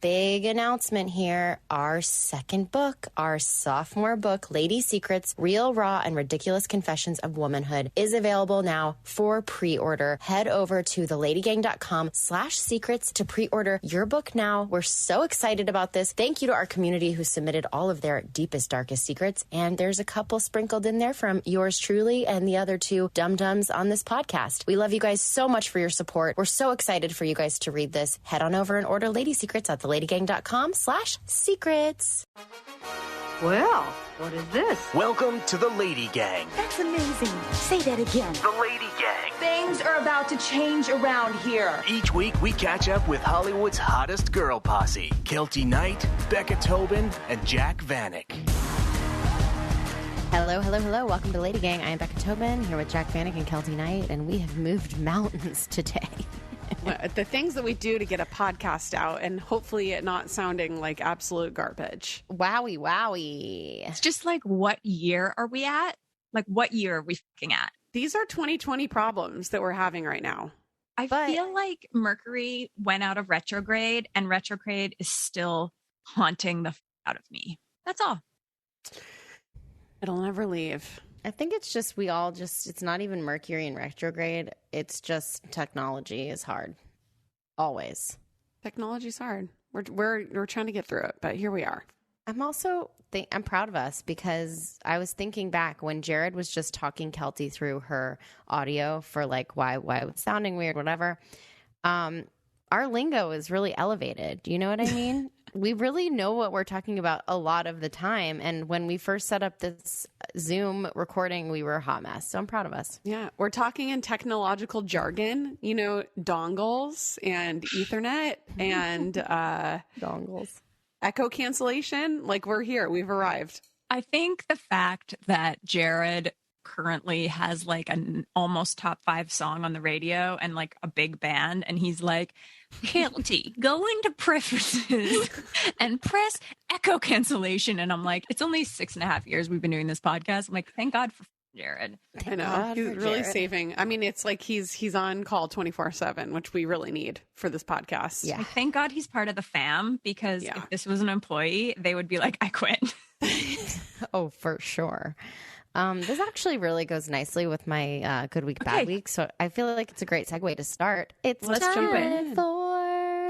Big announcement here. Our second book, our sophomore book, Lady Secrets, Real, Raw, and Ridiculous Confessions of Womanhood, is available now for pre-order. Head over to theladygang.com/secrets to pre-order your book now. We're so excited about this. Thank you to our community who submitted all of their deepest, darkest secrets. And there's a couple sprinkled in there from yours truly and the other two dum-dums on this podcast. We love you guys so much for your support. We're so excited for you guys to read this. Head on over and order Lady Secrets at theladygang.com/secrets. Well, what is this? Welcome to the Lady Gang. That's amazing. Say that again. The Lady Gang. Things are about to change around here. Each week we catch up with Hollywood's hottest girl posse, Kelty Knight, Becca Tobin, and Jack Vanek. Hello, hello, hello. Welcome to Lady Gang. I am Becca Tobin here with Jack Vanek and Kelty Knight, and we have moved mountains today. The things that we do to get a podcast out and hopefully it not sounding like absolute garbage. Wowie, wowie. It's just like, what year are we at? Like, what year are we fucking at? These are 2020 problems that we're having right now. I feel like Mercury went out of retrograde and retrograde is still haunting the out of me. That's all. It'll never leave. I think it's just it's not even Mercury in retrograde. It's just technology is hard. Always. Technology's hard. We're trying to get through it, but here we are. I'm also I'm proud of us because I was thinking back when Jared was just talking Kelty through her audio for like why it was sounding weird, whatever. Our lingo is really elevated. Do you know what I mean? We really know what we're talking about a lot of the time. And when we first set up this Zoom recording, we were a hot mess. So I'm proud of us. Yeah. We're talking in technological jargon, dongles and Ethernet and Dongles. Echo cancellation. Like, we're here. We've arrived. I think the fact that Jared currently has like an almost top 5 song on the radio and like a big band, and he's like, Kelty, go into preferences and press echo cancellation. And I'm like, it's only 6.5 years we've been doing this podcast. I'm like, thank God for Jared. I know. He's really saving. I mean, it's like he's on call 24/7, which we really need for this podcast. Yeah. Thank God he's part of the fam, because if this was an employee, they would be like, I quit. Oh, for sure. This actually really goes nicely with my good week, bad week. So I feel like it's a great segue to start. Let's jump in. For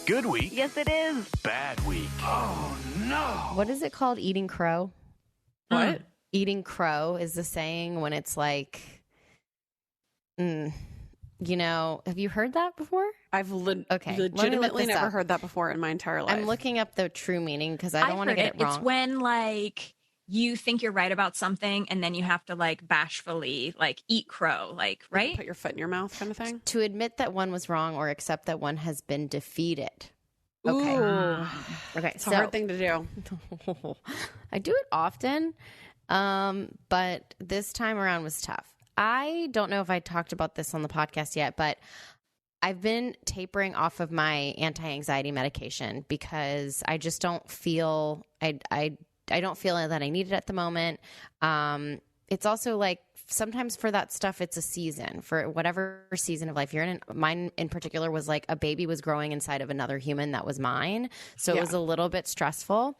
Good week. Yes, it is. Bad week. Oh, no. what is it called? Eating crow? What? Eating crow is the saying when it's like, have you heard that before? I've Okay, let me look legitimately this never up. heard that before in my entire life. I'm looking up the true meaning because I don't want to get it wrong. It's when like you think you're right about something and then you have to like bashfully like eat crow, like, right? Put your foot in your mouth kind of thing. To admit that one was wrong or accept that one has been defeated. Okay. Ooh. Okay. It's a hard thing to do. I do it often, but this time around was tough. I don't know if I talked about this on the podcast yet, but I've been tapering off of my anti-anxiety medication because I just don't feel I don't feel that I need it at the moment. It's also like sometimes for that stuff, it's a season for whatever season of life you're in. Mine in particular was like a baby was growing inside of another human that was mine. So it was a little bit stressful.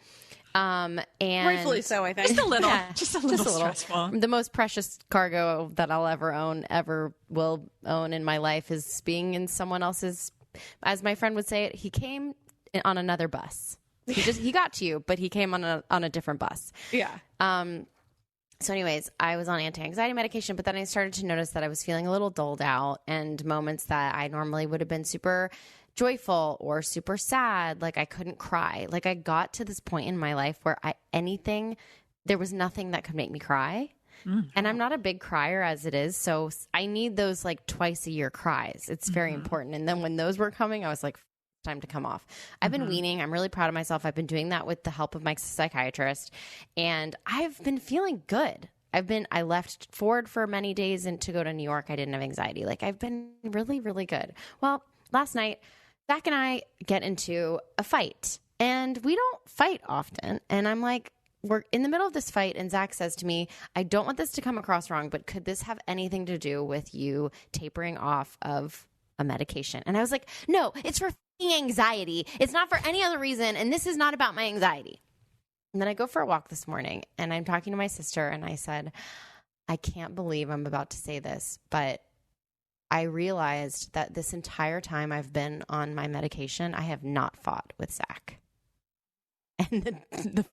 And Rightfully so, I think. Just a little, just a little stressful. The most precious cargo that I'll ever will own in my life is being in someone else's, as my friend would say it, he came on another bus. He got to you, but he came on a different bus. Yeah. So anyways, I was on anti-anxiety medication, but then I started to notice that I was feeling a little dulled out, and moments that I normally would have been super joyful or super sad, like I couldn't cry. Like I got to this point in my life where there was nothing that could make me cry. And I'm not a big crier as it is. So I need those like twice a year cries. It's very important. And then when those were coming, I was like, time to come off. I've been weaning. I'm really proud of myself. I've been doing that with the help of my psychiatrist, and I've been feeling good. I left Ford for many days and to go to New York. I didn't have anxiety. Like I've been really, really good. Well, last night, Zach and I get into a fight, and we don't fight often. And I'm like, we're in the middle of this fight, and Zach says to me, I don't want this to come across wrong, but could this have anything to do with you tapering off of a medication? And I was like, no, it's for anxiety. It's not for any other reason. And this is not about my anxiety. And then I go for a walk this morning and I'm talking to my sister and I said, I can't believe I'm about to say this, but I realized that this entire time I've been on my medication, I have not fought with Zach. And the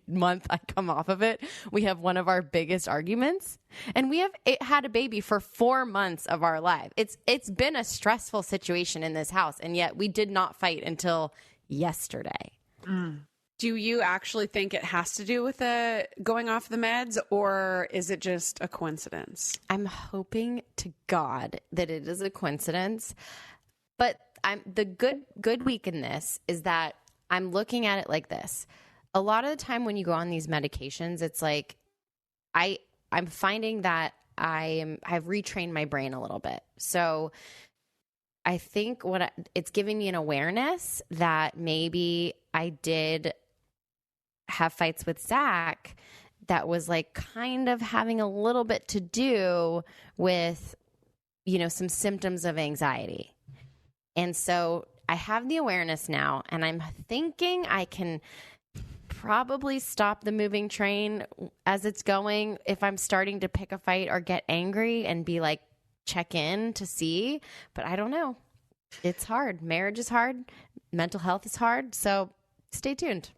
month I come off of it, we have one of our biggest arguments, and we have had a baby for 4 months of our life. It's been a stressful situation in this house, and yet we did not fight until yesterday. Do you actually think it has to do with the going off the meds, or is it just a coincidence? I'm hoping to God that it is a coincidence, but the good week in this is that I'm looking at it like this. A lot of the time when you go on these medications, it's like I'm finding that I've retrained my brain a little bit. So I think it's giving me an awareness that maybe I did have fights with Zach that was like kind of having a little bit to do with, some symptoms of anxiety. And so I have the awareness now, and I'm thinking I can probably stop the moving train as it's going if I'm starting to pick a fight or get angry and be like, check in to see. But I don't know. It's hard. Marriage is hard. Mental health is hard. So stay tuned.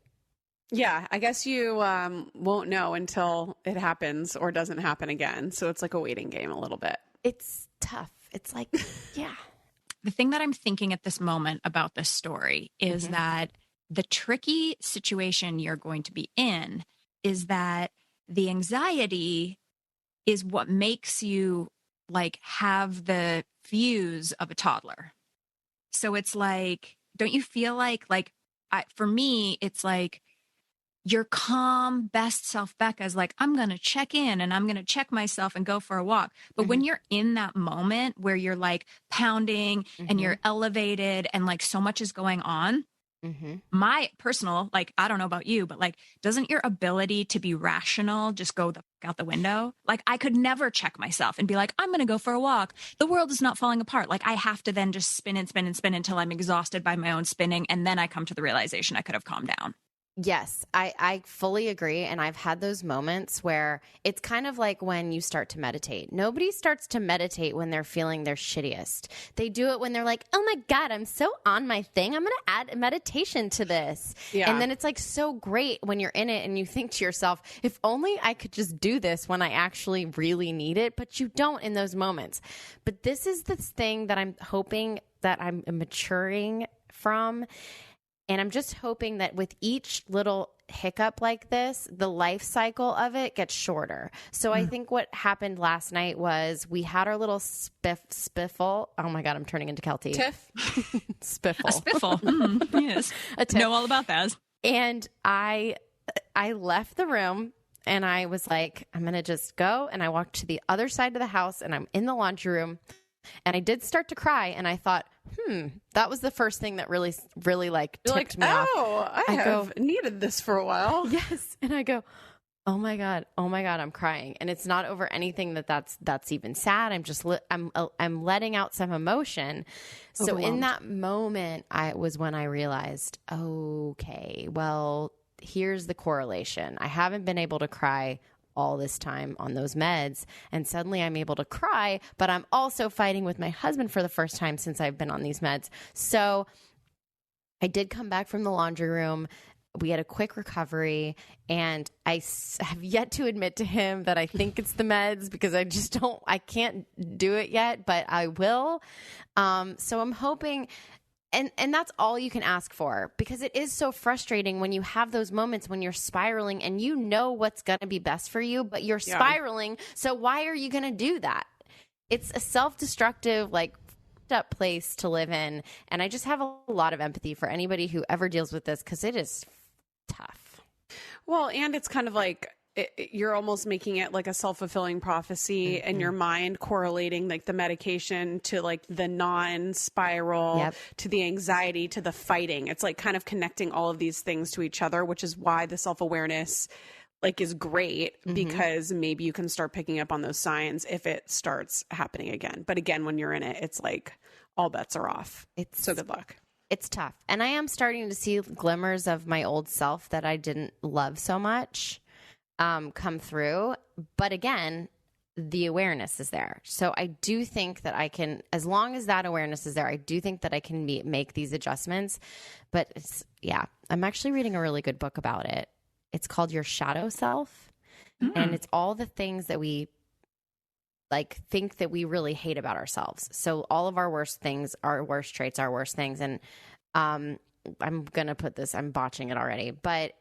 Yeah, I guess you won't know until it happens or doesn't happen again. So it's like a waiting game a little bit. It's tough. It's like, yeah. The thing that I'm thinking at this moment about this story is that the tricky situation you're going to be in is that the anxiety is what makes you like have the fuse of a toddler. So it's like, don't you feel like for me, it's like your calm, best self, Becca, is like, I'm going to check in and I'm going to check myself and go for a walk. But when you're in that moment where you're like pounding and you're elevated and like so much is going on, my personal, like, I don't know about you, but like, doesn't your ability to be rational just go the fuck out the window? Like, I could never check myself and be like, I'm going to go for a walk. The world is not falling apart. Like, I have to then just spin and spin and spin until I'm exhausted by my own spinning. And then I come to the realization I could have calmed down. Yes, I fully agree. And I've had those moments where it's kind of like when you start to meditate. Nobody starts to meditate when they're feeling their shittiest. They do it when they're like, oh my God, I'm so on my thing. I'm going to add meditation to this. Yeah. And then it's like so great when you're in it and you think to yourself, if only I could just do this when I actually really need it. But you don't in those moments. But this is this thing that I'm hoping that I'm maturing from. And I'm just hoping that with each little hiccup like this, the life cycle of it gets shorter. So I think what happened last night was we had our little spiffle. Oh my God, I'm turning into Kelty. Tiff? Spiffle. A spiffle. Yes. Know all about that. And I left the room and I was like, I'm going to just go. And I walked to the other side of the house and I'm in the laundry room. And I did start to cry, and I thought, that was the first thing that really like tipped me off. Oh, I have needed this for a while. Yes, and I go, oh my God, I'm crying, and it's not over anything that's even sad. I'm just I'm letting out some emotion. So in that moment, when I realized, okay, well, here's the correlation. I haven't been able to cry all this time on those meds, and suddenly I'm able to cry, but I'm also fighting with my husband for the first time since I've been on these meds. So I did come back from the laundry room. We had a quick recovery, and I have yet to admit to him that I think it's the meds because I can't do it yet, but I will. So I'm hoping. And that's all you can ask for, because it is so frustrating when you have those moments when you're spiraling and you know what's going to be best for you, but you're spiraling. So why are you going to do that? It's a self-destructive, like, up place to live in. And I just have a lot of empathy for anybody who ever deals with this, because it is tough. Well, and it's kind of like, you're almost making it like a self-fulfilling prophecy in your mind, correlating like the medication to like the non-spiral, to the anxiety, to the fighting. It's like kind of connecting all of these things to each other, which is why the self-awareness like is great, because maybe you can start picking up on those signs if it starts happening again. But again, when you're in it, it's like all bets are off. So good luck. it's tough. And I am starting to see glimmers of my old self that I didn't love so much come through. But again, the awareness is there. So I do think that I can, as long as that awareness is there, I do think that I can make these adjustments. But I'm actually reading a really good book about it. It's called Your Shadow Self. And it's all the things that we think that we really hate about ourselves. So all of our worst things, our worst traits, our worst things. And I'm going to put this, I'm botching it already, but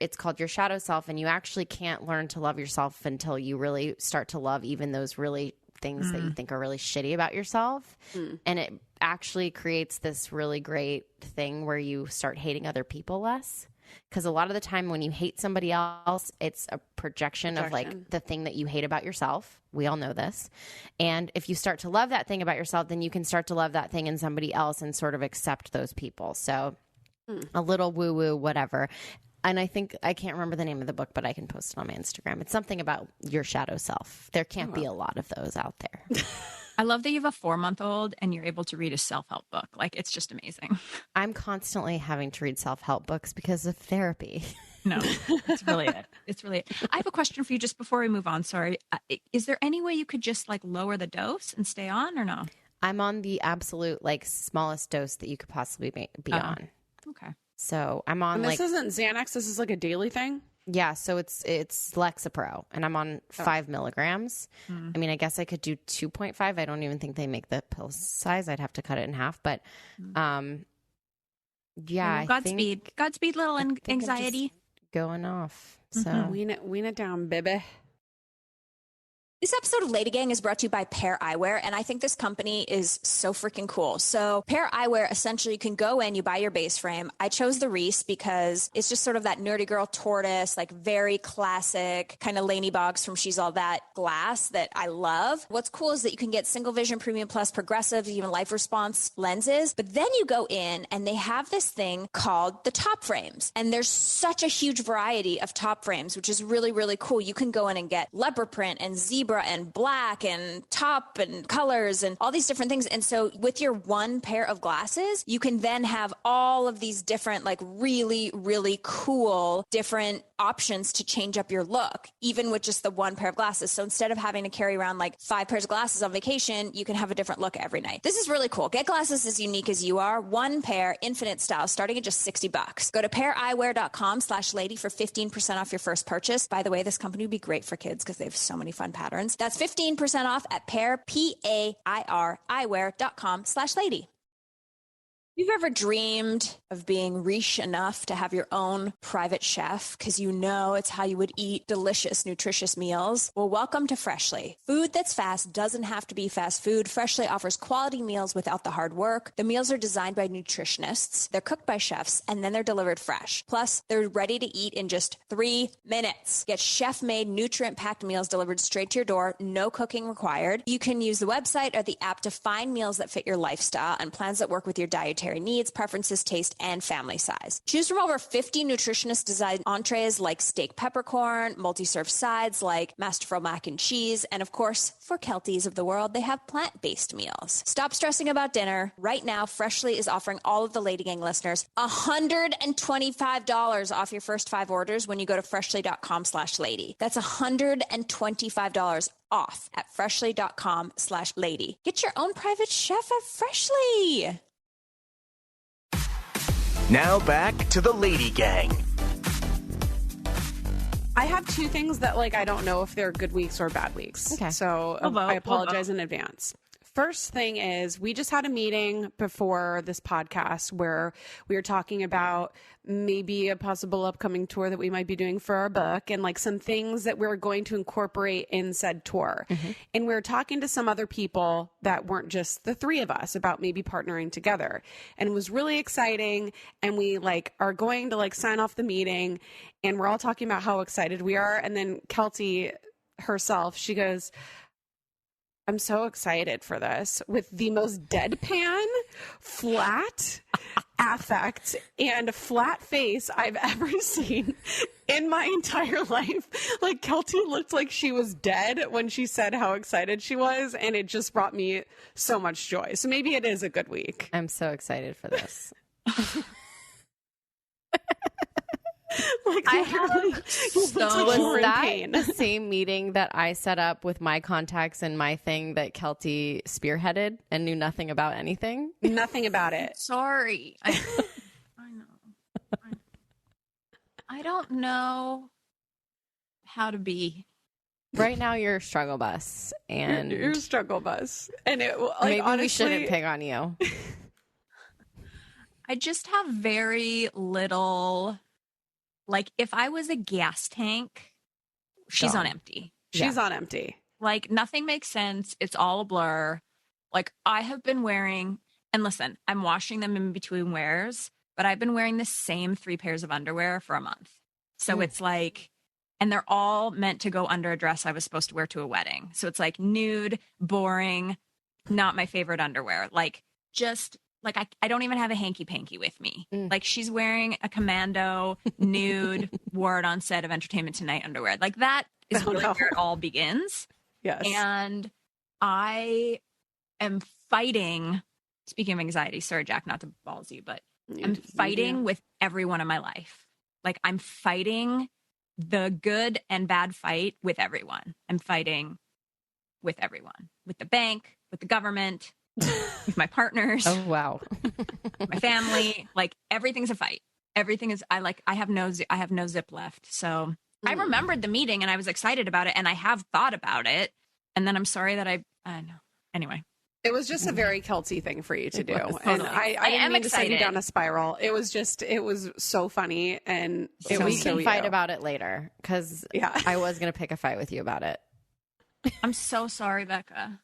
it's called Your Shadow Self. And you actually can't learn to love yourself until you really start to love even those really things that you think are really shitty about yourself. And it actually creates this really great thing where you start hating other people less. Because a lot of the time when you hate somebody else, it's a projection of the thing that you hate about yourself. We all know this. And if you start to love that thing about yourself, then you can start to love that thing in somebody else and sort of accept those people. So a little woo-woo, whatever. And I think, I can't remember the name of the book, but I can post it on my Instagram. It's something about your shadow self. There can't be a lot of those out there. I love that you have a 4-month-old and you're able to read a self-help book. Like, it's just amazing. I'm constantly having to read self-help books because of therapy. No, it's really it. It's really it. I have a question for you just before we move on. Sorry. Is there any way you could just lower the dose and stay on or no? I'm on the absolute smallest dose that you could possibly be on. Okay. So I'm on and this isn't Xanax. This is a daily thing. Yeah, so it's Lexapro, and I'm on 5 milligrams. I mean, I guess I could do 2.5. I don't even think they make the pill size. I'd have to cut it in half. But well, Godspeed, little anxiety. Going off. So Wean it down, baby. This episode of LadyGang is brought to you by Pear Eyewear, and I think this company is so freaking cool. So Pear Eyewear, essentially, you can go in, you buy your base frame. I chose the Reese because it's just sort of that nerdy girl tortoise, very classic, kind of Lainey Boggs from She's All That glass that I love. What's cool is that you can get single vision, premium plus, progressive, even life response lenses. But then you go in and they have this thing called the top frames. And there's such a huge variety of top frames, which is really, really cool. You can go in and get leopard print and zebra and black and top and colors and all these different things. And so with your one pair of glasses, you can then have all of these different, really, really cool different options to change up your look, even with just the one pair of glasses. So instead of having to carry around 5 pairs of glasses on vacation, you can have a different look every night. This is really cool. Get glasses as unique as you are. One pair, infinite styles, starting at just $60. Go to paireyewear.com/lady for 15% off your first purchase. By the way, this company would be great for kids because they have so many fun patterns. That's 15% off at paireyewear.com/lady. You've ever dreamed of being riche enough to have your own private chef because you know it's how you would eat delicious, nutritious meals? Well, welcome to Freshly. Food that's fast doesn't have to be fast food. Freshly offers quality meals without the hard work. The meals are designed by nutritionists, they're cooked by chefs, and then they're delivered fresh. Plus, they're ready to eat in just 3 minutes. Get chef-made, nutrient-packed meals delivered straight to your door, no cooking required. You can use the website or the app to find meals that fit your lifestyle and plans that work with your dietary needs, preferences, taste, and family size. Choose from over 50 nutritionist-designed entrees like steak peppercorn, multi-serve sides like masterful mac and cheese, and of course, for Kelties of the world, they have plant-based meals. Stop stressing about dinner. Right now, Freshly is offering all of the LadyGang listeners $125 off your first 5 orders when you go to freshly.com/lady. That's $125 off at freshly.com/lady. Get your own private chef at Freshly. Now back to the Lady Gang. I have 2 things that I don't know if they're good weeks or bad weeks. Okay. So I apologize in advance. First thing is we just had a meeting before this podcast where we were talking about maybe a possible upcoming tour that we might be doing for our book and some things that we're going to incorporate in said tour. And we were talking to some other people that weren't just the 3 of us about maybe partnering together. And it was really exciting. And we are going to sign off the meeting and we're all talking about how excited we are. And then Kelty herself, she goes, I'm so excited for this, with the most deadpan, flat affect and flat face I've ever seen in my entire life. Kelty looked like she was dead when she said how excited she was, and it just brought me so much joy. So maybe it is a good week. I'm so excited for this. Like, I have so Was that pain. the same meeting that I set up with my contacts and my thing that Kelty spearheaded and knew nothing about anything? Nothing about it. sorry. I know. I don't know how to be. Right now, you're a struggle bus, and You're a struggle bus. And it, like, maybe honestly, we shouldn't pick on you. I just have very little. Like, if I was a gas tank, she's Gone. on empty. She's on empty. Like, nothing makes sense. It's all a blur. Like, I have been wearing, and listen, I'm washing them in between wears, but I've been wearing the same 3 pairs of underwear for a month. So it's like, and they're all meant to go under a dress I was supposed to wear to a wedding. So it's like nude, boring, not my favorite underwear. Like, just like I don't even have a hanky panky with me. Like, she's wearing a commando nude wore it on set of Entertainment Tonight underwear. Like, that is really where it all begins. Yes. And I am fighting, speaking of anxiety, sorry, Jack, not to balls you, but I'm fighting with everyone in my life. Like, I'm fighting the good and bad fight with everyone. I'm fighting with everyone, with the bank, with the government, with my partners, Oh, wow. my family. Like, everything's a fight. Everything is, I have no zip left. So I remembered the meeting and I was excited about it and I have thought about it. And then I'm sorry that I know. Anyway. It was just a very Kelty thing for you to do. was, And totally. I I didn't am mean to send you excited. down a spiral. It was so funny. And it We was so can you. fight about it later, because Yeah. I was going to pick a fight with you about it. I'm so sorry, Becca.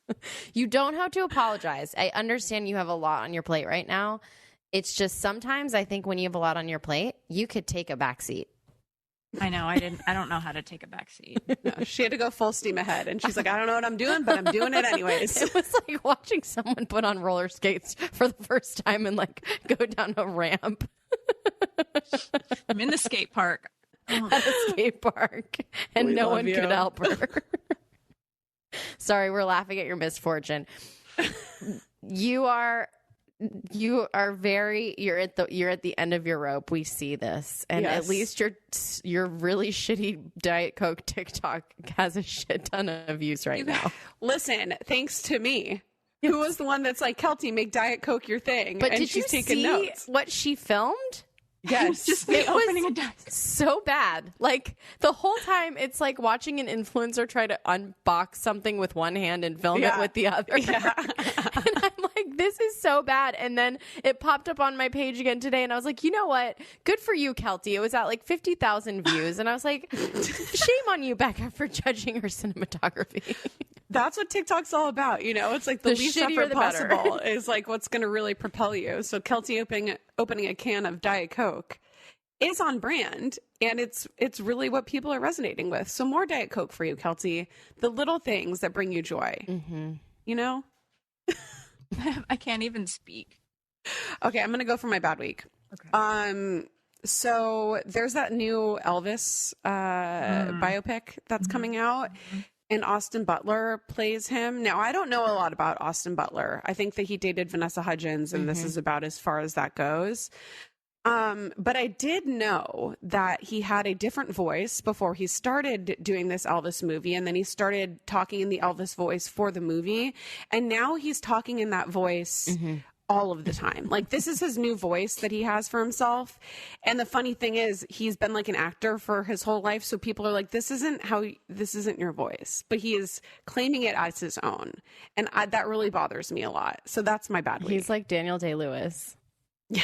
You don't have to apologize. I understand you have a lot on your plate right now. It's just sometimes I think when you have a lot on your plate, you could take a back seat. I know. I don't know how to take a back seat. No, she had to go full steam ahead. And she's like, I don't know what I'm doing, but I'm doing it anyways. It was like watching someone put on roller skates for the first time and like go down a ramp I'm in the skate park. at a skate park, and We no love one you. could help her. Sorry, we're laughing at your misfortune. You are very, you're at the end of your rope. We see this, and Yes. at least your really shitty Diet Coke TikTok has a shit ton of views right now. Listen, thanks to me. Who was the one that's like, Kelty, make Diet Coke your thing. But and did she's you taking see notes. what she filmed? Yes. Just me It was opening a desk. so bad. Like, the whole time, it's like watching an influencer try to unbox something with one hand and film it Yeah. with the other. Yeah. And I'm like, this is so bad. And then it popped up on my page again today, and I was like, you know what? Good for you, Kelty. It was at like 50,000 views, and I was like, shame on you, Becca, for judging her cinematography. That's what TikTok's all about. You know, it's like the least shittier, effort the better. possible is like what's going to really propel you. So Kelty opening a can of Diet Coke is on brand, and it's really what people are resonating with. So more Diet Coke for you, Kelty. The little things that bring you joy. Mm-hmm. You know? I can't even speak. Okay, I'm going to go for my bad week. Okay. So there's that new Elvis biopic that's coming out. And Austin Butler plays him. Now, I don't know a lot about Austin Butler. I think that he dated Vanessa Hudgens, and this is about as far as that goes. But I did know that he had a different voice before he started doing this Elvis movie. And then he started talking in the Elvis voice for the movie. And now he's talking in that voice all of the time. Like, this is his new voice that he has for himself. And the funny thing is, he's been like an actor for his whole life. So people are like, this isn't your voice, but he is claiming it as his own. And that really bothers me a lot. So that's my bad week. He's like Daniel Day-Lewis. Yeah.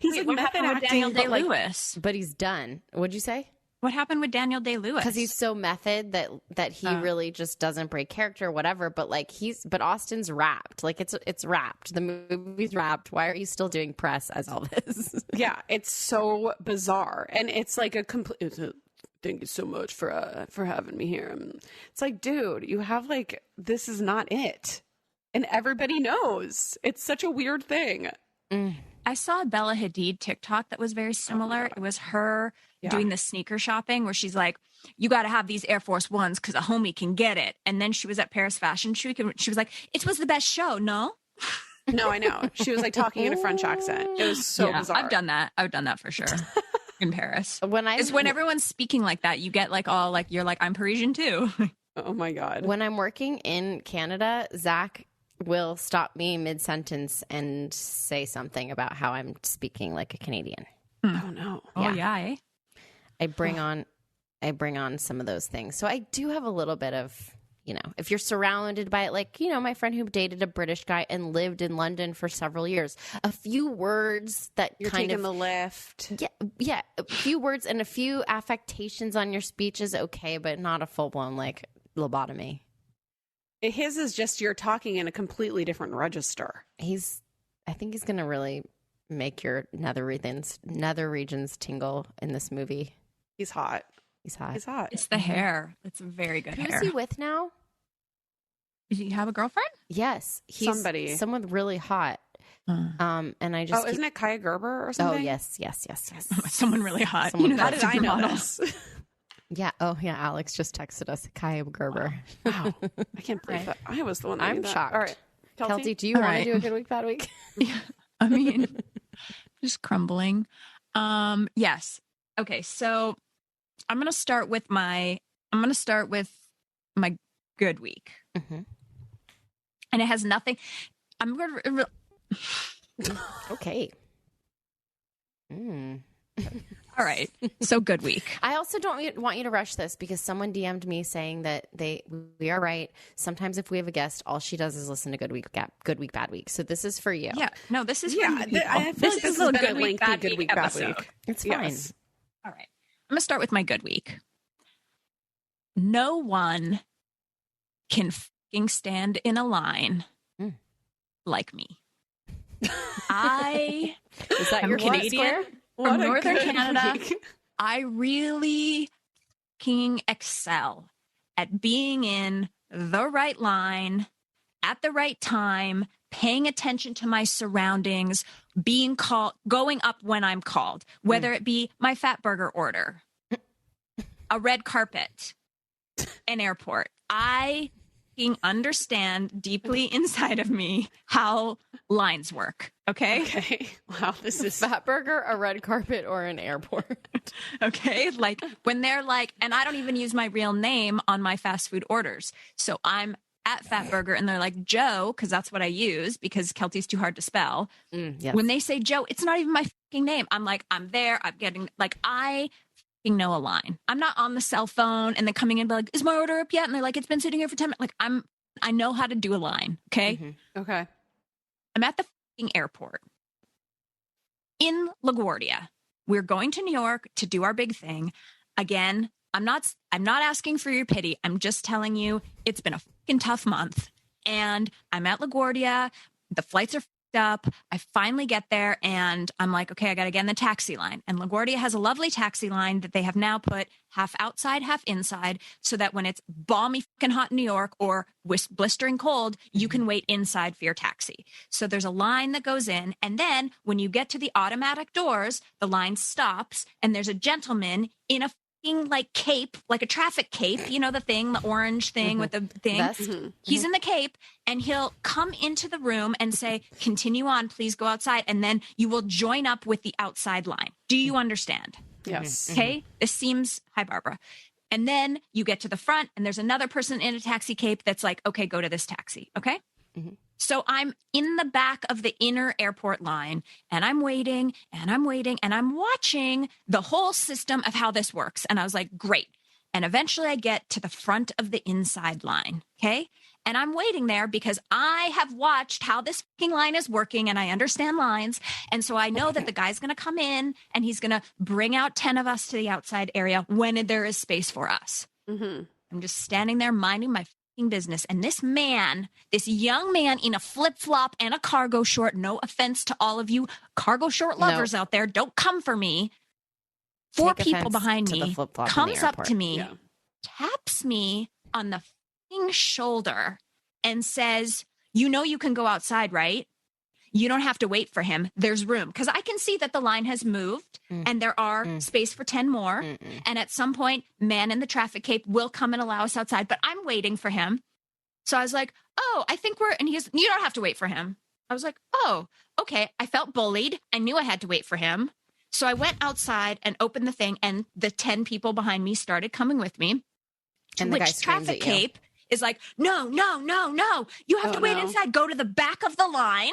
He's Wait, like what method happened with acting, Daniel but like, Day-Lewis? But he's done. What'd you say? What happened with Daniel Day-Lewis? Because he's so method that he really just doesn't break character, whatever. But like but Austin's wrapped. Like it's wrapped. The movie's wrapped. Why are you still doing press as Elvis? yeah, it's so bizarre, and it's like a complete. Thank you so much for having me here. It's like, dude, you have like, this is not it, and everybody knows. It's such a weird thing. I saw a Bella Hadid TikTok that was very similar. It was her doing the sneaker shopping where she's like, you got to have these Air Force Ones because a homie can get it. And then she was at Paris Fashion Week and she was like, it was the best show, no? No, I know. She was like talking in a French accent. It was so bizarre. I've done that. I've done that for sure. In Paris. It's when everyone's speaking like that, you get like all like, you're like, I'm Parisian too. Oh my God. When I'm working in Canada, Zach will stop me mid-sentence and say something about how I'm speaking like a Canadian. Oh no. Oh yeah. Eh? I bring on some of those things. So I do have a little bit of, if you're surrounded by it, like, my friend who dated a British guy and lived in London for several years, a few words that you're kind taking of the lift. Yeah. A few words and a few affectations on your speech is okay, but not a full blown like lobotomy. His is just you're talking in a completely different register. I think he's going to really make your nether regions tingle in this movie. He's hot. He's hot. He's hot. It's the hair. It's a very good hair. Who's he with now? Does he have a girlfriend? Yes. Someone really hot. And I just isn't it Kaya Gerber or something? Oh, yes. Someone really hot. How did I know this? Yeah. Oh, yeah. Alex just texted us. Kaya Gerber. Wow. I can't believe that. I was the one that I'm knew that. shocked. All right. Kelty, do you want to do a good week, bad week? Yeah. I mean, just crumbling. Yes. Okay. So I'm going to start with my good week. Mm-hmm. And it has nothing. I'm going to. Okay. All right. So good week. I also don't want you to rush this because someone DM'd me saying that we are right. Sometimes if we have a guest, all she does is listen to Good Week, Bad Week. So this is for you. Yeah. No, this is for I feel like this has been a lengthy Good Week, Bad Week. It's fine. Yes. All right. I'm going to start with my good week. No one can fucking stand in a line like me. Is that I'm your Canadian? Square? From Northern Canada, I really fucking excel at being in the right line at the right time, paying attention to my surroundings, being called, going up when I'm called, whether it be my fat burger order, a red carpet, an airport. I understand deeply inside of me how lines work. Okay. Wow. This is Fat burger, a red carpet, or an airport. Okay. Like when they're like, and I don't even use my real name on my fast food orders. So I'm at Fat Burger and they're like Joe, because that's what I use because Kelty's too hard to spell. Yes. When they say Joe, it's not even my fucking name. I'm like, I'm there. I'm getting like, I know a line. I'm not on the cell phone and then coming in and be like, is my order up yet? And they're like, it's been sitting here for 10 minutes. Like I know how to do a line. Okay. Mm-hmm. okay. I'm at the fucking airport in LaGuardia. We're going to New York to do our big thing. Again, I'm not asking for your pity. I'm just telling you it's been a fucking tough month and I'm at LaGuardia. The flights are up. I finally get there and I'm like, okay, I got to get in the taxi line. And LaGuardia has a lovely taxi line that they have now put half outside, half inside, so that when it's balmy fucking hot in New York or blistering cold, you can wait inside for your taxi. So there's a line that goes in. And then when you get to the automatic doors, the line stops and there's a gentleman in a like cape, like a traffic cape, you know, the thing, the orange thing with the thing. He's in the cape and he'll come into the room and say, continue on, please go outside. And then you will join up with the outside line. Do you understand? Yes. Okay. This seems, hi, Barbara. And then you get to the front and there's another person in a taxi cape that's like, okay, go to this taxi. Okay. So I'm in the back of the inner airport line and I'm waiting and I'm waiting and I'm watching the whole system of how this works. And I was like, great. And eventually I get to the front of the inside line. Okay. And I'm waiting there because I have watched how this fucking line is working and I understand lines. And so I know that the guy's going to come in and he's going to bring out 10 of us to the outside area when there is space for us. I'm just standing there minding my business. And this young man in a flip-flop and a cargo short, no offense to all of you cargo short lovers out there, don't come for me. Four people behind me comes up to me, taps me on the fucking shoulder and says, you know, you can go outside, right? You don't have to wait for him. There's room. Because I can see that the line has moved and there are space for 10 more. And at some point, man in the traffic cape will come and allow us outside. But I'm waiting for him. So I was like, oh, I think and you don't have to wait for him. I was like, oh, okay. I felt bullied. I knew I had to wait for him. So I went outside and opened the thing, and the 10 people behind me started coming with me. And the guy screams traffic at you. cape is like, no. You have to wait inside. Go to the back of the line.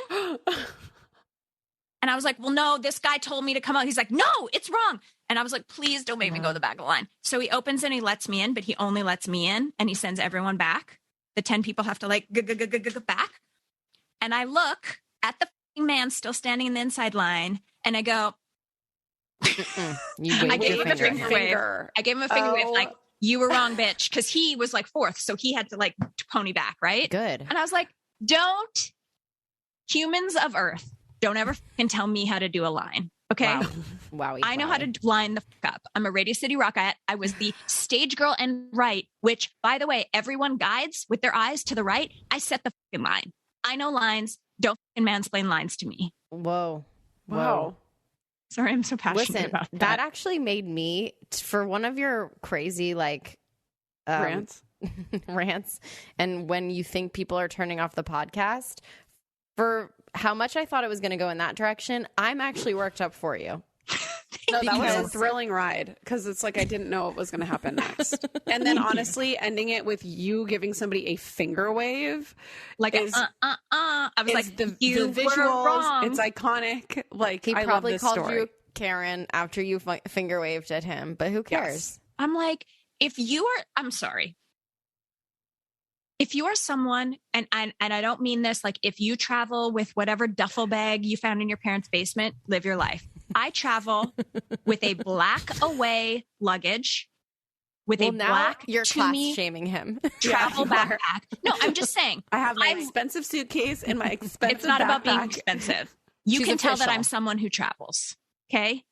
And I was like, well, no, this guy told me to come out. He's like, no, it's wrong. And I was like, please don't make me go to the back of the line. So he opens and he lets me in, but he only lets me in and he sends everyone back. The 10 people have to like go back. And I look at the man still standing in the inside line and I go, I gave him a finger. I gave him a finger wave like, you were wrong, bitch. Because he was like fourth. So he had to like pony back, right? Good. And I was like, humans of Earth, don't ever fucking tell me how to do a line. Okay. Wow. I know how to line the fuck up. I'm a Radio City Rockette. I was the stage girl and right, which by the way, everyone guides with their eyes to the right. I set the fucking line. I know lines. Don't fucking mansplain lines to me. Whoa. Sorry, I'm so passionate about that. That actually made me, for one of your crazy like rants, and when you think people are turning off the podcast, for how much I thought it was going to go in that direction, I'm actually worked up for you. No, that was a thrilling ride because it's like I didn't know what was going to happen next. And then honestly, ending it with you giving somebody a finger wave, like I was like, the visuals. It's iconic. Like he I probably love this called story. you Karen after you finger waved at him, but who cares? Yes. I'm like, I'm sorry. If you are someone, and I don't mean this, like if you travel with whatever duffel bag you found in your parents' basement, live your life. I travel with a black away luggage, with a black you're class shaming him. Travel backpack. No, I'm just saying. I have my expensive suitcase and my expensive It's not backpack. about being expensive. You can tell that I'm someone who travels. Okay.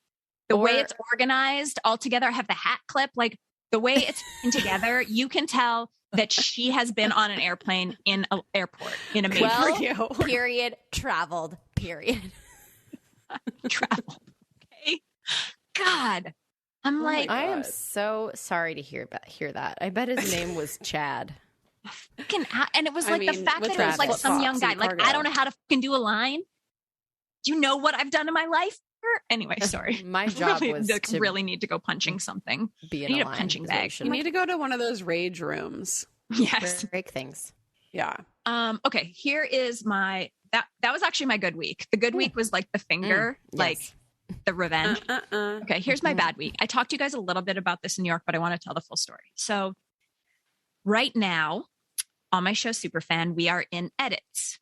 The way it's organized all together, I have the hat clip, like the way it's together, you can tell that she has been on an airplane in an airport in a major period, traveled, period. Traveled. Okay. God. I'm like, I am so sorry to hear that. I bet his name was Chad. And it was like the fact that it was like some young guy. Like, I don't know how to fucking do a line. Do you know what I've done in my life? Anyway, sorry. My job was to really need to go punching something. Be in I need a punching bag. You need to go to one of those rage rooms. Yes. Break things. Yeah. Okay. Here is that was actually my good week. The good week was like the finger, like the revenge. Okay. Here's my bad week. I talked to you guys a little bit about this in New York, but I want to tell the full story. So right now on my show Superfan, we are in edits.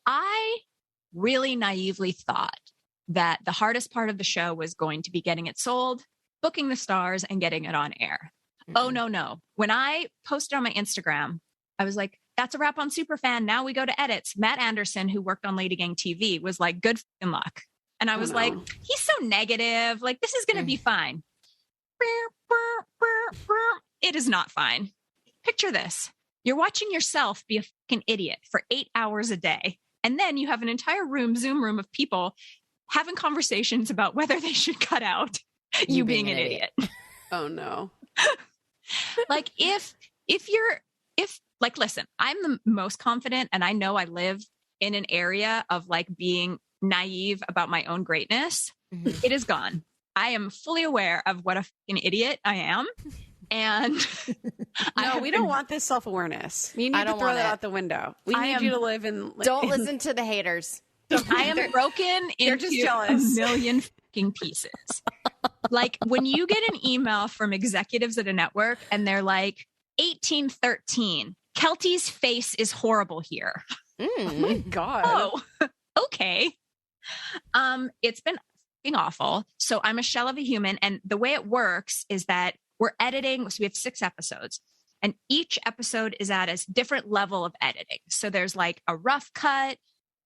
I really naively thought that the hardest part of the show was going to be getting it sold, booking the stars, and getting it on air. Oh, no. When I posted on my Instagram, I was like, that's a wrap on Superfan. Now we go to edits. Matt Anderson, who worked on LadyGang TV, was like, good fucking luck. And I was like, he's so negative. Like, this is going to be fine. It is not fine. Picture this. You're watching yourself be a fucking idiot for 8 hours a day. And then you have an entire Zoom room of people having conversations about whether they should cut out you being an idiot. Oh no. Like listen, I'm the most confident and I know I live in an area of like being naive about my own greatness. Mm-hmm. It is gone. I am fully aware of what a fucking idiot I am. And no, we don't want this self-awareness. You need to throw that out the window. We need you to live in. Don't listen to the haters. I am broken into a million fucking pieces. Like when you get an email from executives at a network and they're like, 1813, Kelty's face is horrible here. Oh my God. Oh, okay. It's been fucking awful. So I'm a shell of a human. And the way it works is that we're editing. So we have 6 episodes and each episode is at a different level of editing. So there's like a rough cut,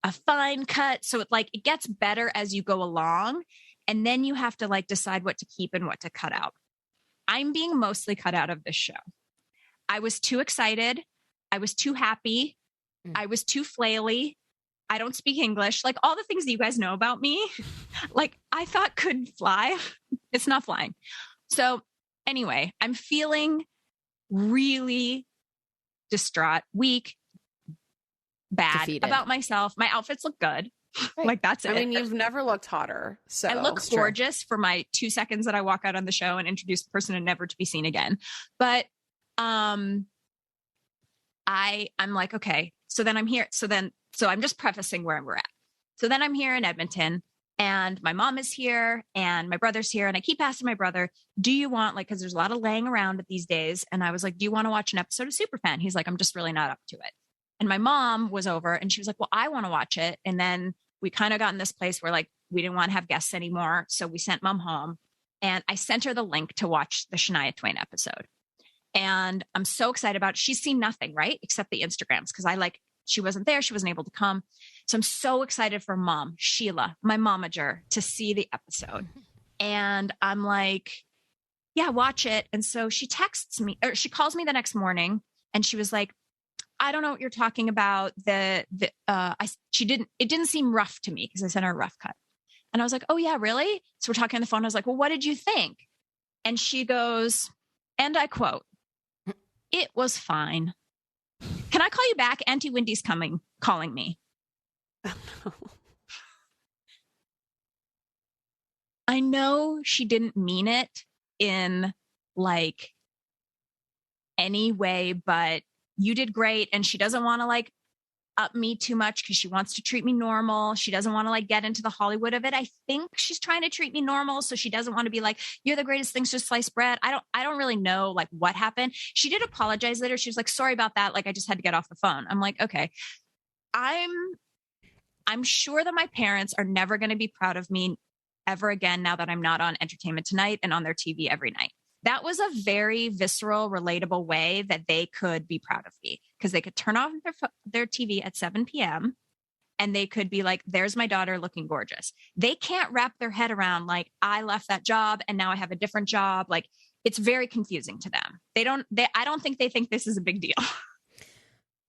a fine cut. So it gets better as you go along. And then you have to like decide what to keep and what to cut out. I'm being mostly cut out of this show. I was too excited. I was too happy. I was too flaily. I don't speak English. Like all the things that you guys know about me, like I thought could fly. It's not flying. So anyway, I'm feeling really distraught, weak, bad defeated. about myself. My outfits look good. Right. Like that's it. I mean, you've never looked hotter. So I look gorgeous for my 2 seconds that I walk out on the show and introduce the person and never to be seen again. But I'm like, okay, so then I'm here. So I'm just prefacing where we're at. So then I'm here in Edmonton and my mom is here and my brother's here. And I keep asking my brother, do you want, like, cause there's a lot of laying around these days. And I was like, do you want to watch an episode of Superfan? He's like, I'm just really not up to it. And my mom was over and she was like, well, I want to watch it. And then we kind of got in this place where like, we didn't want to have guests anymore. So we sent mom home and I sent her the link to watch the Shania Twain episode. And I'm so excited about it. She's seen nothing, right? Except the Instagrams. Cause she wasn't there. She wasn't able to come. So I'm so excited for mom, Sheila, my momager, to see the episode. And I'm like, yeah, watch it. And so she texts me or she calls me the next morning and she was like, I don't know what you're talking about. It didn't seem rough to me because I sent her a rough cut. And I was like, oh yeah, really? So we're talking on the phone. I was like, well, what did you think? And she goes, and I quote, it was fine. Can I call you back? Auntie Wendy's calling me. Oh, no. I know she didn't mean it in like any way, but you did great. And she doesn't want to like up me too much because she wants to treat me normal. She doesn't want to like get into the Hollywood of it. I think she's trying to treat me normal. So she doesn't want to be like, you're the greatest thing since sliced bread. I don't really know like what happened. She did apologize later. She was like, sorry about that. Like I just had to get off the phone. I'm like, okay, I'm sure that my parents are never going to be proud of me ever again now that I'm not on Entertainment Tonight and on their TV every night. That was a very visceral, relatable way that they could be proud of me because they could turn off their TV at 7 p.m. and they could be like, there's my daughter looking gorgeous. They can't wrap their head around like, I left that job and now I have a different job. Like it's very confusing to them. I don't think they think this is a big deal.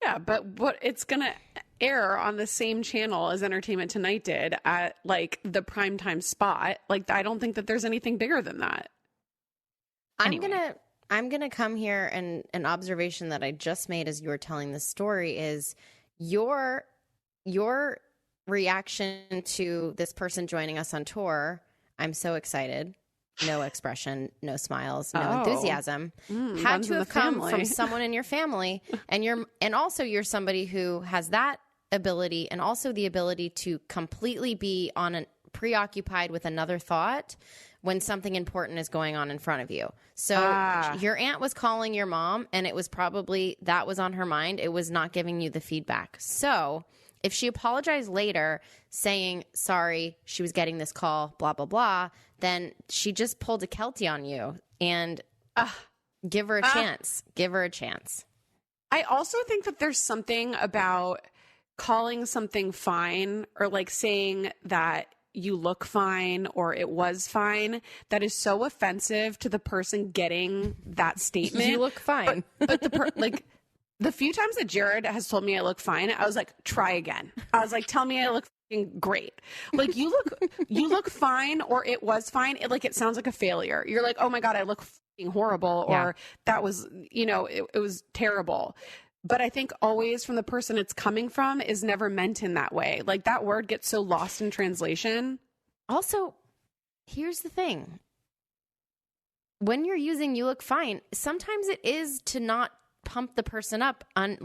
Yeah, but what it's going to air on the same channel as Entertainment Tonight did at like the primetime spot. Like, I don't think that there's anything bigger than that. Anyway. I'm gonna come here and an observation that I just made as you were telling this story is your reaction to this person joining us on tour. I'm so excited. No expression, no smiles, no enthusiasm. Had to have come from someone in your family, and also you're somebody who has that ability and also the ability to completely be preoccupied with another thought when something important is going on in front of you. So your aunt was calling your mom and it was probably that was on her mind. It was not giving you the feedback. So if she apologized later saying, sorry, she was getting this call, blah, blah, blah, then she just pulled a Kelty on you and give her a chance. Give her a chance. I also think that there's something about calling something fine or like saying that you look fine or it was fine that is so offensive to the person getting that statement. You look fine. But the few times that Jared has told me I look fine, I was like, try again. I was like, tell me I look great. Like you look fine or it was fine. It sounds like a failure. You're like, oh my God, I look horrible. Or that was, it was terrible. But I think always from the person it's coming from is never meant in that way. Like that word gets so lost in translation. Also, here's the thing. When you're using you look fine, sometimes it is to not pump the person up on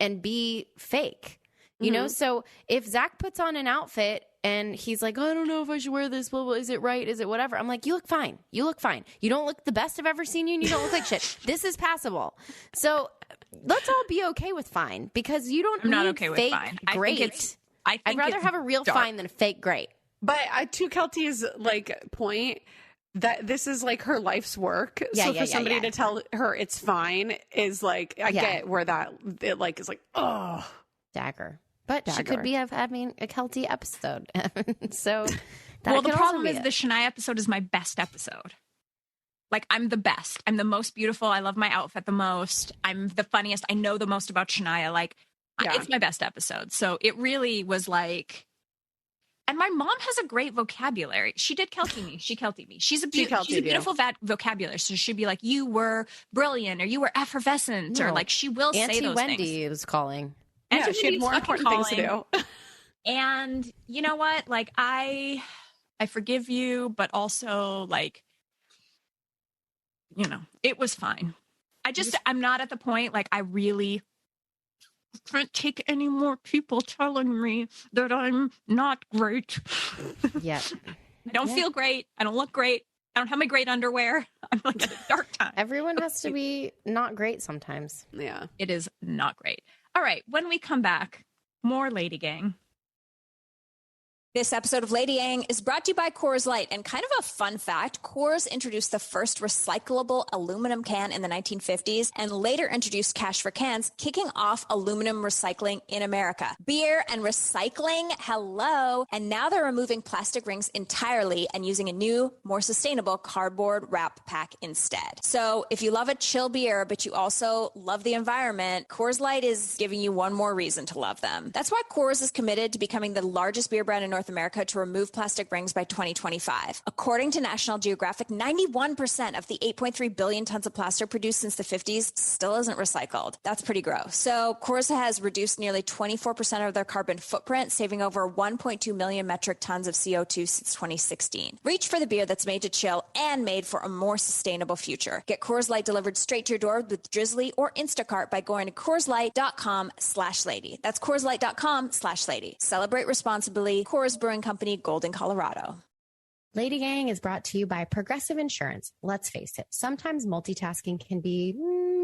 and be fake. You know, so if Zach puts on an outfit and he's like, I don't know if I should wear this. Well, is it right? Is it whatever? I'm like, you look fine. You look fine. You don't look the best I've ever seen you and you don't look like shit. This is passable. So let's all be okay with fine because you don't I'm need not okay fake with fine. great. I'd rather have a real dark. fine than a fake great. But to Kelty's point, that this is like her life's work. So for somebody to tell her it's fine is like, I get where that it is like, oh, dagger. But she could be having a Kelty episode. So the problem is the Shania episode is my best episode. Like I'm the best. I'm the most beautiful. I love my outfit the most. I'm the funniest. I know the most about Shania. It's my best episode. So it really was like, and my mom has a great vocabulary. She did Kelty me. She Kelty me. She's a beautiful vocabulary. So she'd be like, you were brilliant or you were effervescent or like she will say those Auntie Wendy things. was calling. Yeah, too she many had more fucking important things to calling. do. And you know what? Like, I forgive you, but also, like, you know, it was fine. I'm not at the point, like, I really can't take any more people telling me that I'm not great. Yeah. I don't feel great. I don't look great. I don't have my great underwear. I'm like at a dark time. Everyone has to be not great sometimes. Yeah. It is not great. All right. When we come back, more LadyGang. This episode of LadyGang is brought to you by Coors Light. And kind of a fun fact, Coors introduced the first recyclable aluminum can in the 1950s and later introduced cash for cans, kicking off aluminum recycling in America. Beer and recycling, hello. And now they're removing plastic rings entirely and using a new, more sustainable cardboard wrap pack instead. So if you love a chill beer, but you also love the environment, Coors Light is giving you one more reason to love them. That's why Coors is committed to becoming the largest beer brand in North America to remove plastic rings by 2025. According to National Geographic, 91% of the 8.3 billion tons of plastic produced since the 50s still isn't recycled. That's pretty gross. So Coors has reduced nearly 24% of their carbon footprint, saving over 1.2 million metric tons of CO2 since 2016. Reach for the beer that's made to chill and made for a more sustainable future. Get Coors Light delivered straight to your door with Drizzly or Instacart by going to CoorsLight.com/lady. That's CoorsLight.com/lady. Celebrate responsibly. Coors Brewing Company, Golden, Colorado. LadyGang is brought to you by Progressive Insurance. Let's face it, sometimes multitasking can be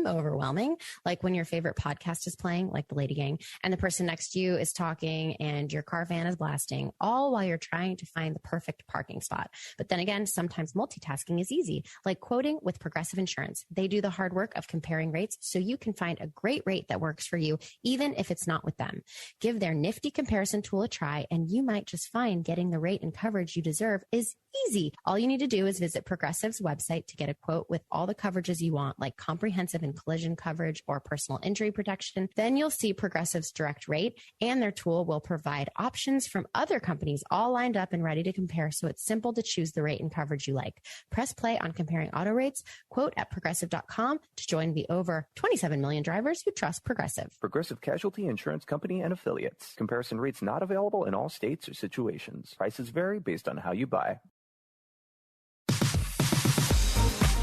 overwhelming, like when your favorite podcast is playing, like the LadyGang, and the person next to you is talking and your car fan is blasting, all while you're trying to find the perfect parking spot. But then again, sometimes multitasking is easy, like quoting with Progressive Insurance. They do the hard work of comparing rates so you can find a great rate that works for you, even if it's not with them. Give their nifty comparison tool a try, and you might just find getting the rate and coverage you deserve is easy. All you need to do is visit Progressive's website to get a quote with all the coverages you want, like comprehensive and collision coverage or personal injury protection. Then you'll see Progressive's direct rate, and their tool will provide options from other companies all lined up and ready to compare, so it's simple to choose the rate and coverage you like. Press play on comparing auto rates, quote at progressive.com to join the over 27 million drivers who trust Progressive. Progressive Casualty Insurance Company and Affiliates. Comparison rates not available in all states or situations. Prices vary based on how you buy.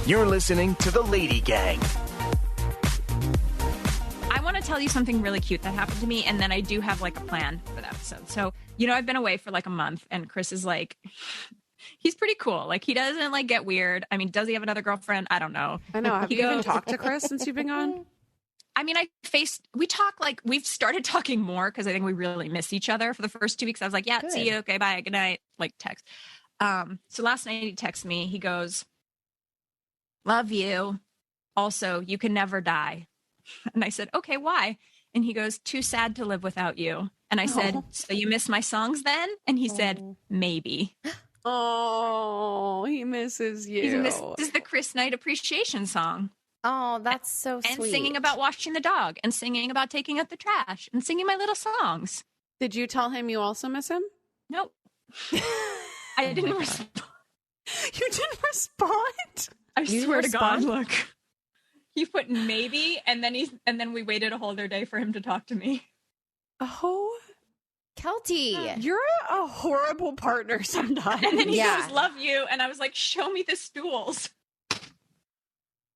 You're listening to the Lady Gang. I want to tell you something really cute that happened to me, and then I do have like a plan for the episode. So, you know, I've been away for like a month, and Chris is like, he's pretty cool. Like, he doesn't like get weird. I mean, does he have another girlfriend? I don't know. I know. Have you even talked to Chris since you've been gone? I mean, we talk like we've started talking more because I think we really miss each other for the first 2 weeks. I was like, yeah, Good. see you. Okay, bye. Good night. Like text. So last night he texted me. He goes, love you. Also, you can never die. And I said, okay, why? And he goes, too sad to live without you. And I said, so you miss my songs then? And he said, maybe. Oh, he misses you. This is the Chris Knight appreciation song. Oh, that's so And sweet. singing about washing the dog and singing about taking out the trash and singing my little songs. Did you tell him you also miss him? Nope. I didn't respond. You didn't respond? I You swear to respond? God, look. He put maybe, and then we waited a whole other day for him to talk to me. Oh, Kelty. you're a horrible partner sometimes. And then he Yeah. goes, love you. And I was like, show me the stools.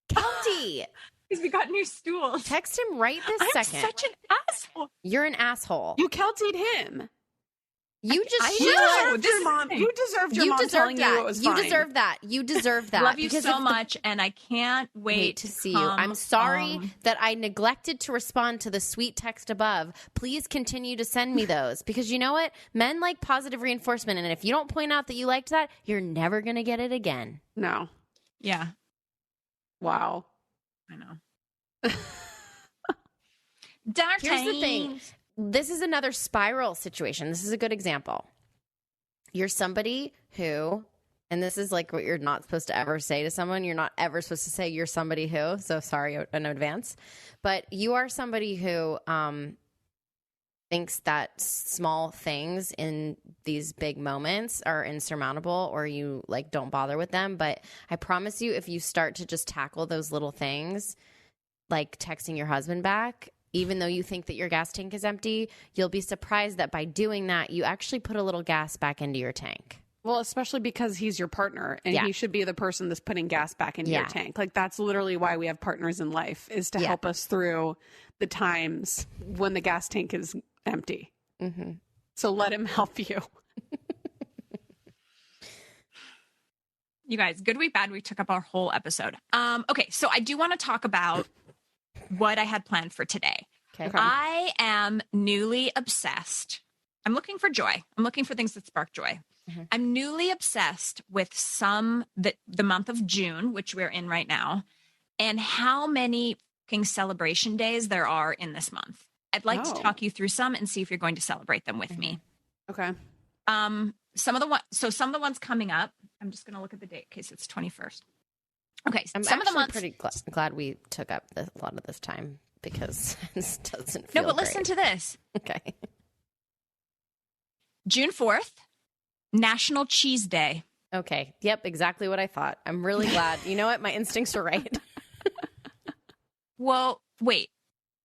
Kelty. Because we got new stools. Text him right this I'm second. such an asshole. You're an asshole. You Keltied him. You just I should. know. Deserved your mom. You deserved your mom telling you it was You fine. deserve that. You deserve that. Love you Because so if the- much, and I can't wait to see you. I'm sorry that I neglected to respond to the sweet text above. Please continue to send me those because you know what? Men like positive reinforcement, and if you don't point out that you liked that, you're never going to get it again. No. Yeah, Wow. I know. Dark Here's the thing. times. This is another spiral situation. This is a good example. You're somebody who, and this is like what you're not supposed to ever say to someone. You're not ever supposed to say you're somebody who, so sorry in advance. But you are somebody who thinks that small things in these big moments are insurmountable or you like don't bother with them. But I promise you, if you start to just tackle those little things, like texting your husband back, even though you think that your gas tank is empty, you'll be surprised that by doing that, you actually put a little gas back into your tank. Well, especially because he's your partner and he should be the person that's putting gas back into your tank. Like, that's literally why we have partners in life, is to help us through the times when the gas tank is empty. Mm-hmm. So let him help you. You guys, good week, bad week took up our whole episode. Okay, so I do want to talk about what I had planned for today. Okay. I am newly obsessed. I'm looking for joy. I'm looking for things that spark joy. Mm-hmm. I'm newly obsessed with the month of June, which we're in right now, and how many fucking celebration days there are in this month. I'd like to talk you through some and see if you're going to celebrate them with me. Okay. Some of the ones coming up, I'm just going to look at the date in case it's 21st. Okay. I'm some of the months, pretty glad we took up a lot of this time because this doesn't feel No, but listen to this. Okay. June 4th. National Cheese Day. Okay. Yep. Exactly what I thought. I'm really glad. You know what? My instincts were right. Well, wait.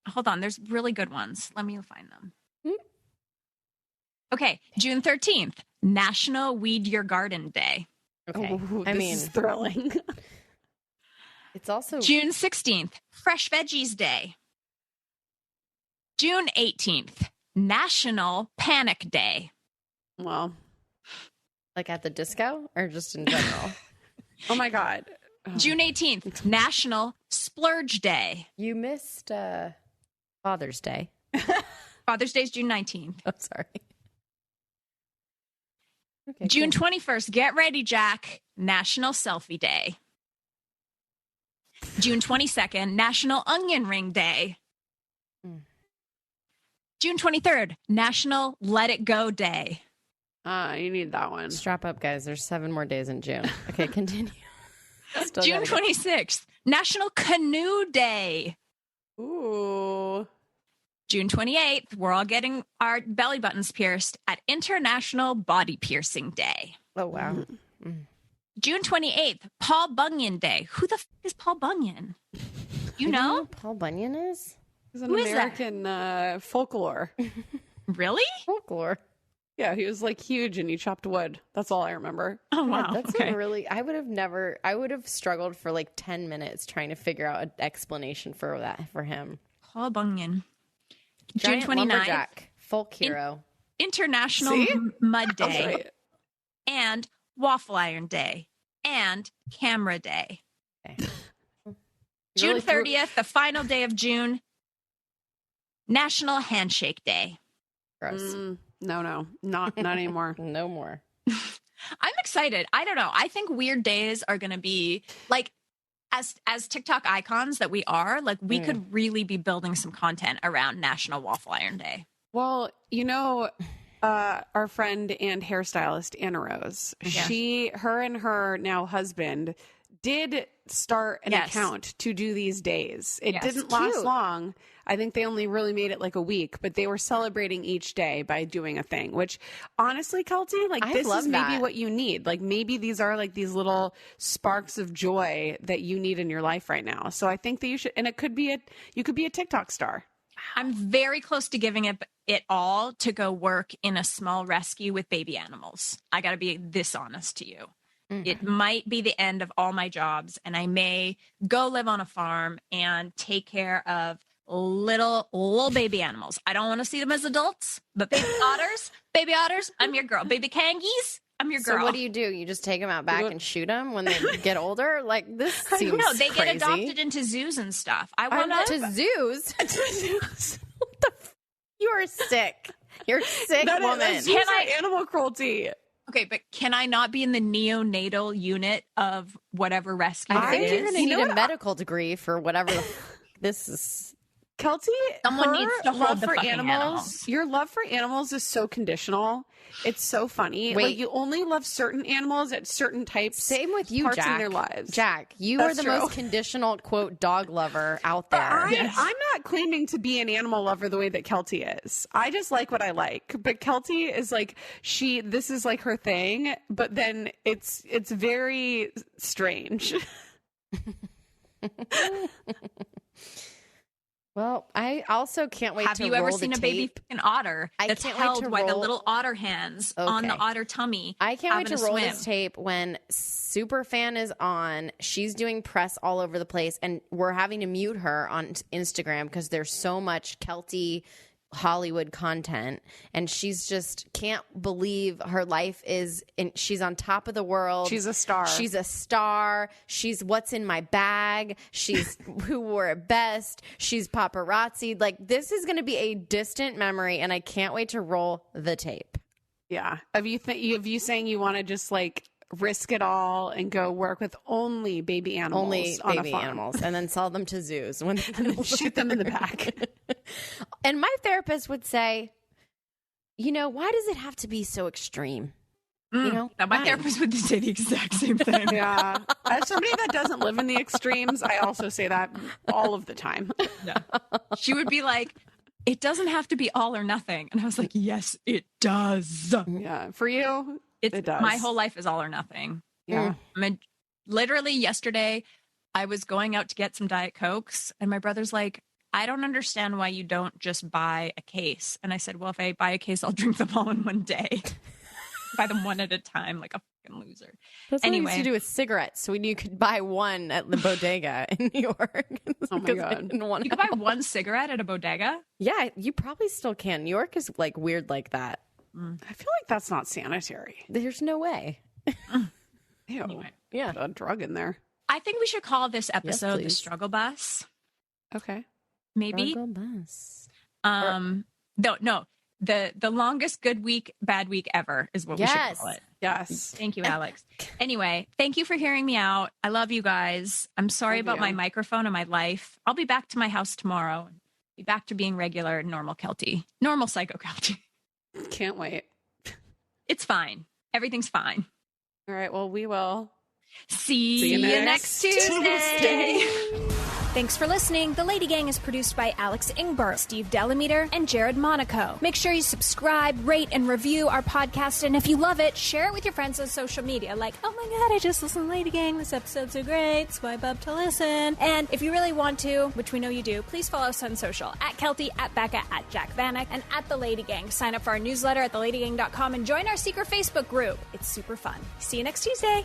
Hold on. There's really good ones. Let me find them. Okay. June 13th. National Weed Your Garden Day. Okay. Ooh, this is thrilling. It's also June 16th. Fresh Veggies Day. June 18th. National Panic Day. Well, like at the disco or just in general? Oh my God. June 18th, National Splurge Day. You missed Father's Day. Father's Day is June 19th. Oh, sorry. Okay, June 21st, get ready, Jack. National Selfie Day. June 22nd, National Onion Ring Day. June 23rd, National Let It Go Day. You need that one. Strap up, guys. There's 7 more days in June. Okay, continue. June 26th, National Canoe Day. Ooh. June 28th, we're all getting our belly buttons pierced at International Body Piercing Day. Oh, wow. June 28th, Paul Bunyan Day. Who the f*** is Paul Bunyan? You know who Paul Bunyan is? He's an American folklore. Really? Folklore. Yeah, he was like huge and he chopped wood. That's all I remember. Oh, wow. That's okay. I would have struggled for like 10 minutes trying to figure out an explanation for that for him. Paul Bunyan. Giant June 29th. lumberjack, folk hero. International Mud Day. Right. And Waffle Iron Day. And Camera Day. Okay. June 30th, the final day of June. National Handshake Day. Gross. No, not anymore. No more. I'm excited. I don't know. I think weird days are going to be like, as TikTok icons that we are, like we could really be building some content around National Waffle Iron Day. Well, you know, our friend and hairstylist Anna Rose, her and her now husband did start an account to do these days. It didn't last long. I think they only really made it like a week, but they were celebrating each day by doing a thing, which honestly, Kelty, like this is maybe what you need. Like maybe these are like these little sparks of joy that you need in your life right now. So I think that you should, and it could be you could be a TikTok star. I'm very close to giving it all to go work in a small rescue with baby animals. I got to be this honest to you. It might be the end of all my jobs, and I may go live on a farm and take care of little baby animals. I don't want to see them as adults, but baby otters, I'm your girl. Baby kangies, I'm your girl. So what do? You just take them out back and shoot them when they get older? Like this seems No, they crazy. get adopted into zoos and stuff. I want to zoos. What the? You are sick. You're sick, woman. Can I animal cruelty? Okay, but can I not be in the neonatal unit of whatever rescue I think it you're is? going to need a medical degree for whatever this is. Kelty, someone needs to hold love the for fucking animals. Your love for animals is so conditional. It's so funny. Wait. Like you only love certain animals at certain types. Same with you, parts Jack. in their lives. Jack, you That's are the true. most conditional quote dog lover out there. I'm not claiming to be an animal lover the way that Kelty is. I just like what I like. But Kelty is like this is like her thing, but then it's very strange. Well, I also can't wait Have to you roll ever the seen a tape. baby fucking otter that's can't wait held to by the roll- little otter hands on the Okay. otter tummy? I can't wait to having a roll swim? this tape when Superfan is on. She's doing press all over the place, and we're having to mute her on Instagram because there's so much Kelty Hollywood content, and she's just can't believe her life is she's on top of the world. She's a star. She's what's in my bag. She's who wore it best. She's paparazzi. Like, this is going to be a distant memory, and I can't wait to roll the tape. Yeah. Of you saying you want to just like risk it all and go work with only baby animals on a farm. And then sell them to zoos when shoot them in the back. And my therapist would say, why does it have to be so extreme? Now, my therapist would say the exact same thing. Yeah. As somebody that doesn't live in the extremes, I also say that all of the time. No. She would be like, it doesn't have to be all or nothing. And I was like, yes, it does. Yeah. For you, it does. My whole life is all or nothing. Yeah. I mean, literally yesterday, I was going out to get some Diet Cokes, and my brother's like, I don't understand why you don't just buy a case. And I said, well, if I buy a case, I'll drink them all in one day. Buy them one at a time, like a fucking loser. That's anyway, what I used to do with cigarettes. So you could buy one at the bodega in New York. Oh my God. You could buy one cigarette at a bodega? Yeah, you probably still can. New York is like weird like that. I feel like that's not sanitary. There's no way. Ew. Anyway. Yeah. Put a drug in there. I think we should call this episode the please. Struggle Bus. Okay. Maybe. Struggle bus. No. The longest good week, bad week ever is what we should call it. Yes. Thank you, Alex. Anyway, thank you for hearing me out. I love you guys. I'm sorry about my microphone and my life. I'll be back to my house tomorrow and be back to being regular, normal Kelty, normal psycho Kelty. Can't wait. It's fine. Everything's fine. All right. Well, we will See you next Tuesday. Thanks for listening. The Lady Gang is produced by Alex Ingber, Steve Delameter, and Jared Monaco. Make sure you subscribe, rate, and review our podcast. And if you love it, share it with your friends on social media. Like, oh my God, I just listened to Lady Gang. This episode's so great. Swipe up to listen. And if you really want to, which we know you do, please follow us on social. At Kelty, at Becca, at Jack Vanek, and at The Lady Gang. Sign up for our newsletter at theladygang.com and join our secret Facebook group. It's super fun. See you next Tuesday.